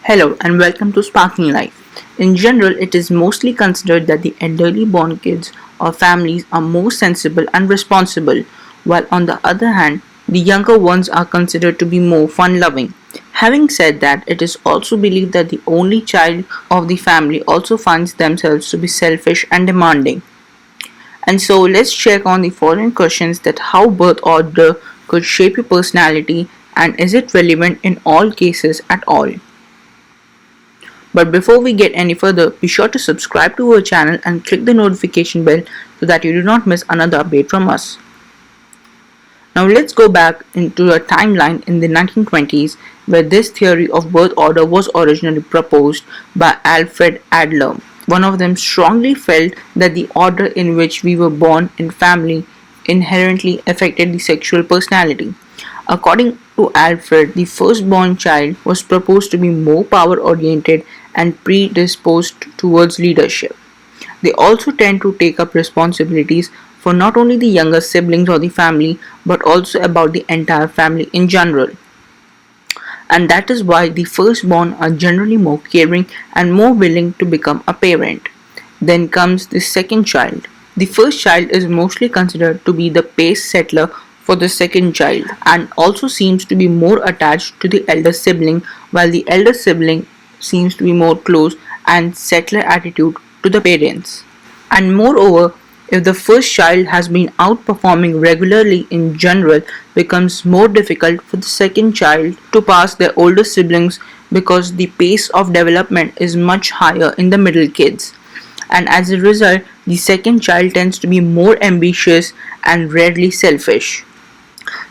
Hello and welcome to Sparking Life. In general, it is mostly considered that the elderly born kids or families are more sensible and responsible, while on the other hand, the younger ones are considered to be more fun loving. Having said that, it is also believed that the only child of the family also finds themselves to be selfish and demanding. And so let's check on the following questions: that how birth order could shape your personality, and is it relevant in all cases at all? But before we get any further, be sure to subscribe to our channel and click the notification bell so that you do not miss another update from us. Now let's go back into a timeline in the 1920s where this theory of birth order was originally proposed by Alfred Adler. One of them strongly felt that the order in which we were born in family inherently affected the sexual personality. According to Alfred, the firstborn child was proposed to be more power oriented and predisposed towards leadership. They also tend to take up responsibilities for not only the younger siblings or the family but also about the entire family in general. And that is why the firstborn are generally more caring and more willing to become a parent. Then comes the second child. The first child is mostly considered to be the pace settler for the second child and also seems to be more attached to the elder sibling, while the elder sibling seems to be more close and settler attitude to the parents. And moreover, if the first child has been outperforming regularly in general, becomes more difficult for the second child to pass their older siblings because the pace of development is much higher in the middle kids. And as a result, the second child tends to be more ambitious and rarely selfish.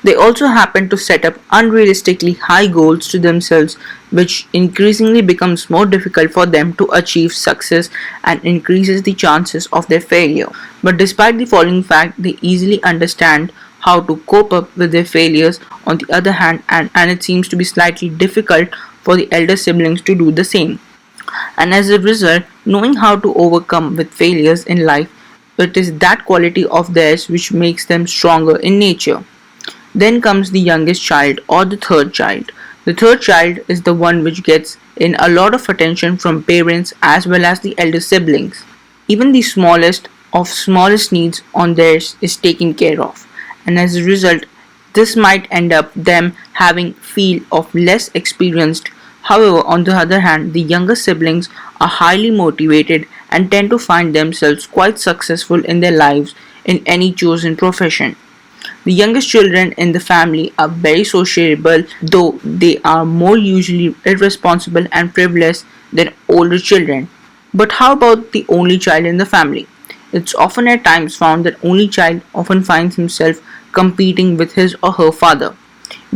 They also happen to set up unrealistically high goals to themselves, which increasingly becomes more difficult for them to achieve success and increases the chances of their failure. But despite the following fact, they easily understand how to cope up with their failures on the other hand, and it seems to be slightly difficult for the elder siblings to do the same. And as a result, knowing how to overcome with failures in life, it is that quality of theirs which makes them stronger in nature. Then comes the youngest child or the third child. The third child is the one which gets in a lot of attention from parents as well as the elder siblings. Even the smallest of smallest needs on theirs is taken care of, and as a result, this might end up them having feel of less experienced. However, on the other hand, the younger siblings are highly motivated and tend to find themselves quite successful in their lives in any chosen profession. The youngest children in the family are very sociable, though they are more usually irresponsible and frivolous than older children. But how about the only child in the family? It's often at times found that only child often finds himself competing with his or her father.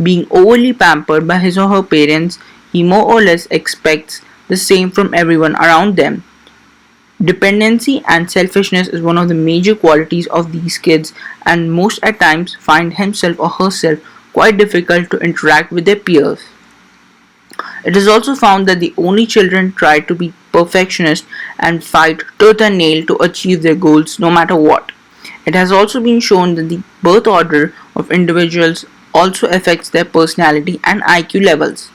Being overly pampered by his or her parents, he more or less expects the same from everyone around them. Dependency and selfishness is one of the major qualities of these kids, and most at times find himself or herself quite difficult to interact with their peers. It is also found that the only children try to be perfectionists and fight tooth and nail to achieve their goals no matter what. It has also been shown that the birth order of individuals also affects their personality and IQ levels.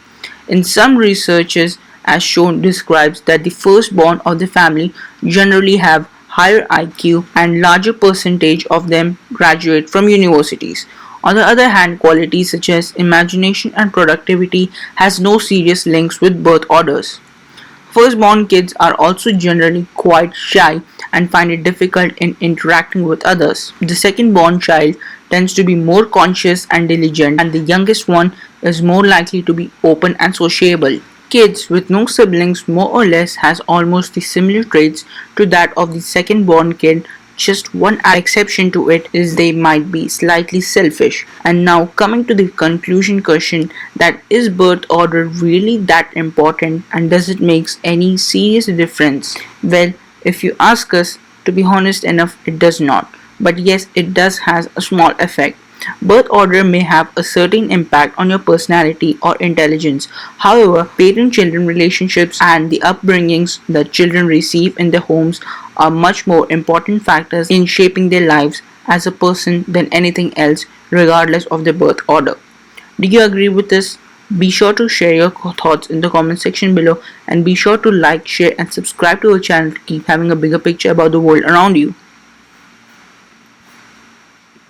In some researches, as shown, describes that the firstborn of the family generally have higher IQ and larger percentage of them graduate from universities. On the other hand, qualities such as imagination and productivity has no serious links with birth orders. Firstborn kids are also generally quite shy and find it difficult in interacting with others. The second-born child tends to be more conscious and diligent, and the youngest one is more likely to be open and sociable. Kids with no siblings more or less has almost the similar traits to that of the second born kid. Just one exception to it is they might be slightly selfish. And now coming to the conclusion question, that is birth order really that important and does it make any serious difference? Well, if you ask us, to be honest enough, it does not. But yes, it does has a small effect. Birth order may have a certain impact on your personality or intelligence. However, parent-children relationships and the upbringings that children receive in their homes are much more important factors in shaping their lives as a person than anything else, regardless of their birth order. Do you agree with this? Be sure to share your thoughts in the comment section below, and be sure to like, share, and subscribe to our channel to keep having a bigger picture about the world around you.